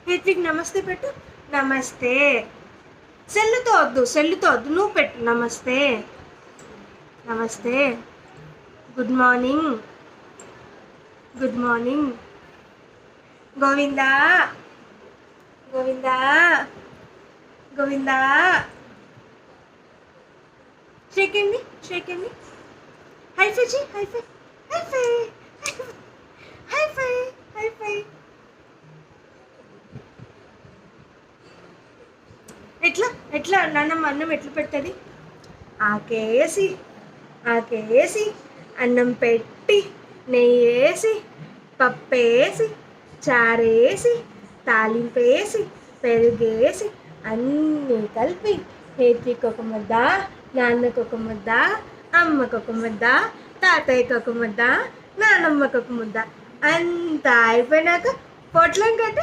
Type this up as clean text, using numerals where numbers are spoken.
హేత్విక్ నమస్తే పెట్టు. నమస్తే. సెల్లుతో వద్దు నువ్వు పెట్టు. నమస్తే. నమస్తే. Good morning. Good morning. Govinda Govinda Govinda. షేకండి షేకండి. High five ji high five high five high five high five. ఎట్లా ఎట్లా నాన్నమ్మ అన్నం ఎట్లా పెడుతుంది? ఆకేసి అన్నం పెట్టి నెయ్యి వేసి పప్పేసి చారేసి తాలింపేసి పెరుగేసి అన్నీ కలిపి హేత్వికి ఒక ముద్ద, నాన్నకు ఒక ముద్ద, అమ్మకు ఒక ముద్ద, తాతయ్యకి ఒక ముద్ద, నానమ్మకు ఒక ముద్ద. అంతా అయిపోయినాక పొట్లం కట్టి